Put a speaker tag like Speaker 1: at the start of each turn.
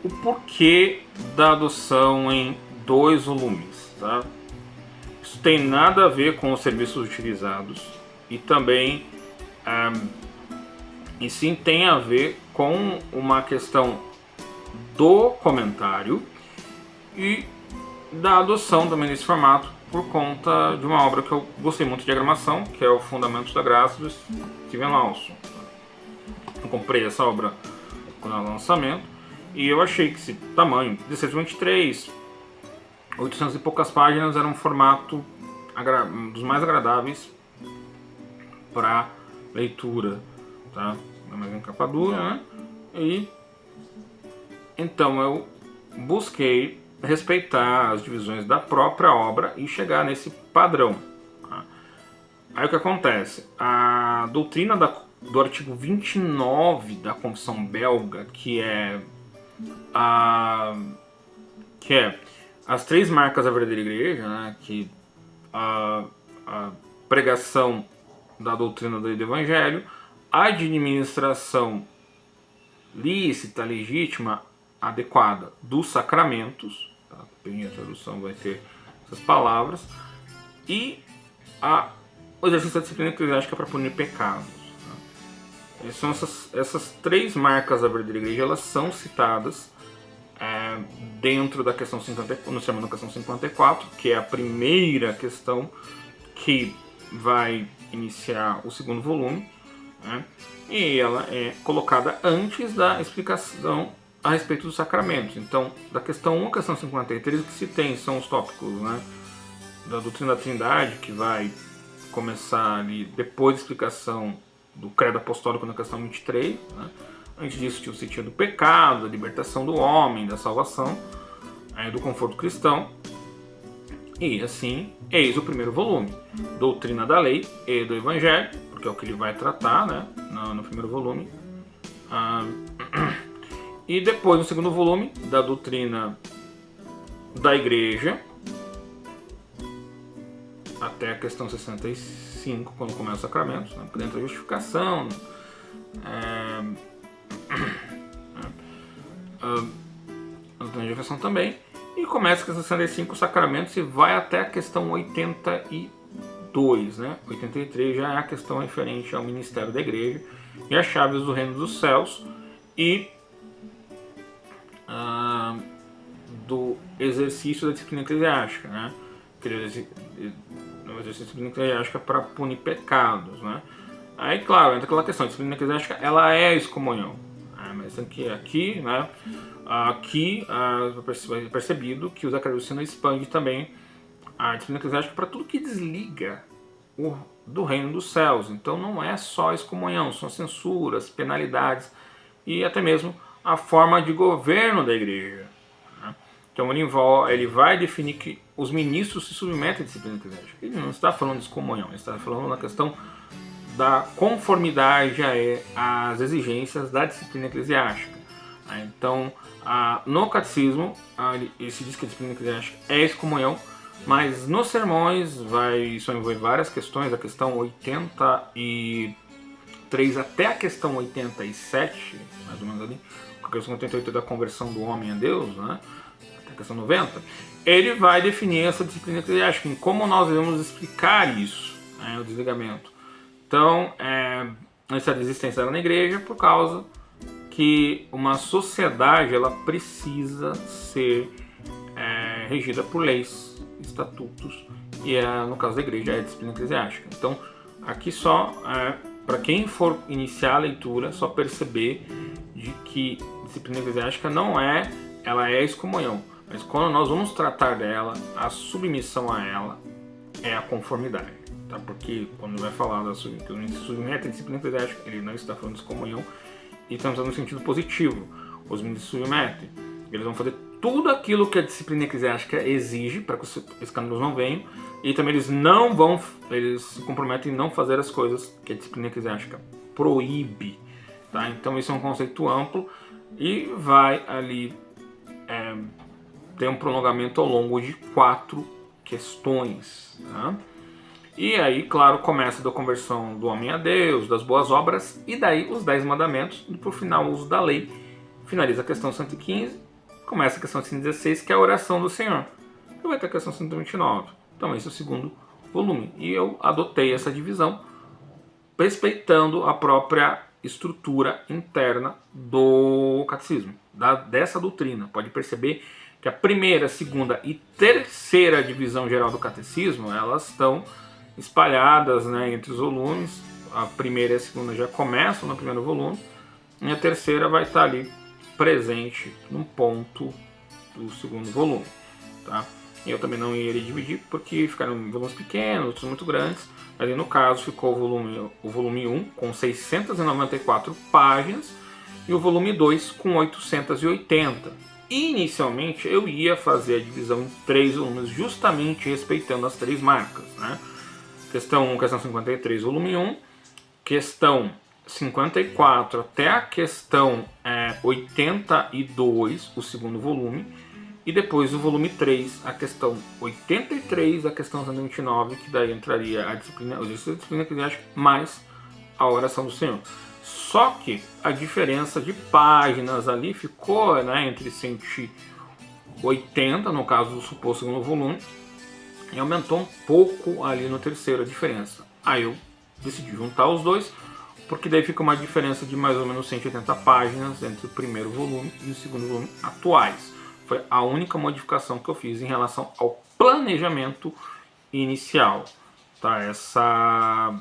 Speaker 1: o porquê da adoção em 2 volumes, tá? Isso tem nada a ver com os serviços utilizados e também e sim tem a ver com uma questão do comentário e da adoção também desse formato por conta de uma obra que eu gostei muito de diagramação, que é o Fundamentos da Graça do Steven Lawson. Eu comprei essa obra quando era lançamento e eu achei que esse tamanho, 16:23, 800 e poucas páginas, era um formato dos mais agradáveis para leitura, tá? É mais capa dura, né? E então eu busquei respeitar as divisões da própria obra e chegar nesse padrão. Tá? Aí o que acontece? A doutrina do artigo 29 da Confissão Belga, que é as 3 marcas da verdadeira igreja, né? Que a pregação da doutrina do evangelho, a administração lícita, legítima, adequada dos sacramentos, tá? A tradução vai ter essas palavras, e o exercício da disciplina eclesiástica para punir pecados. Tá? São essas 3 marcas da verdadeira igreja, elas são citadas dentro da questão 50, no sermão da questão 54, que é a primeira questão que vai iniciar o 2º volume, né? E ela é colocada antes da explicação a respeito dos sacramentos. Então, da questão 1 à questão 53, o que se tem são os tópicos, né, da doutrina da Trindade, que vai começar ali depois da explicação do credo apostólico na questão 23. Né? Antes disso, se tinha do pecado, da libertação do homem, da salvação, do conforto cristão. E assim, eis o 1º volume, doutrina da lei e do evangelho, porque é o que ele vai tratar, né, no 1º volume. E depois, no 2º volume, da doutrina da igreja, até a questão 65, quando começa os sacramentos, né, dentro da justificação, a doutrina da justificação também. E começa com 65 sacramentos e vai até a questão 82, né? 83 já é a questão referente ao ministério da igreja e as chaves do reino dos céus e do exercício da disciplina eclesiástica, né? O exercício da disciplina eclesiástica para punir pecados, né? Aí, claro, entra aquela questão, a disciplina eclesiástica, ela é excomunhão, mas aqui, né? Aqui é percebido que o Zacarias Sena expande também a disciplina eclesiástica para tudo que desliga do reino dos céus. Então não é só excomunhão, são censuras, penalidades e até mesmo a forma de governo da igreja. Né? Então ele vai definir que os ministros se submetem à disciplina eclesiástica. Ele não está falando de excomunhão, ele está falando na questão da conformidade às exigências da disciplina eclesiástica. Então, no catecismo, se diz que a disciplina eclesiástica é excomunhão, mas nos sermões isso envolve várias questões, a questão 83 até a questão 87, mais ou menos ali, a questão 88 da conversão do homem a Deus, né, até a questão 90, ele vai definir essa disciplina eclesiástica, em como nós devemos explicar isso, o desligamento. Então, essa existência na igreja por causa que uma sociedade ela precisa ser regida por leis, estatutos, e no caso da igreja é a disciplina eclesiástica. Então, aqui só, para quem for iniciar a leitura, só perceber de que disciplina eclesiástica ela é excomunhão, mas quando nós vamos tratar dela, a submissão a ela é a conformidade. Tá? Porque quando vai falar que o se submete à disciplina eclesiástica, ele não está falando de excomunhão, e estamos no sentido positivo. Os ministros se submetem, eles vão fazer tudo aquilo que a disciplina eclesiástica exige para que os escândalos não venham, e também eles se comprometem em não fazer as coisas que a disciplina eclesiástica proíbe. Tá? Então isso é um conceito amplo e vai ali ter um prolongamento ao longo de 4 questões. Tá? E aí, claro, começa da conversão do homem a Deus, das boas obras, e daí os 10 mandamentos, e por final o uso da lei. Finaliza a questão 115, começa a questão 116, que é a oração do Senhor. E vai ter a questão 129. Então esse é o segundo volume. E eu adotei essa divisão, respeitando a própria estrutura interna do catecismo, dessa doutrina. Pode perceber que a primeira, segunda e terceira divisão geral do catecismo, elas estão espalhadas, né, entre os volumes. A primeira e a segunda já começam no primeiro volume, e a terceira vai estar ali presente num ponto do segundo volume, tá? Eu também não iria dividir porque ficaram volumes pequenos, outros muito grandes. Ali no caso ficou o volume 1 com 694 páginas e o volume 2 com 880. Inicialmente eu ia fazer a divisão em 3 volumes, justamente respeitando as 3 marcas, né? Questão 1, questão 53, volume 1, questão 54 até a questão 82, o segundo volume, e depois o volume 3, a questão 83, a questão 129, que daí entraria a disciplina eclesiástica mais a oração do Senhor. Só que a diferença de páginas ali ficou, né, entre 180, no caso do suposto segundo volume, e aumentou um pouco ali no terceiro a diferença. Aí eu decidi juntar os dois, porque daí fica uma diferença de mais ou menos 180 páginas entre o primeiro volume e o segundo volume atuais. Foi a única modificação que eu fiz em relação ao planejamento inicial. Tá? Essa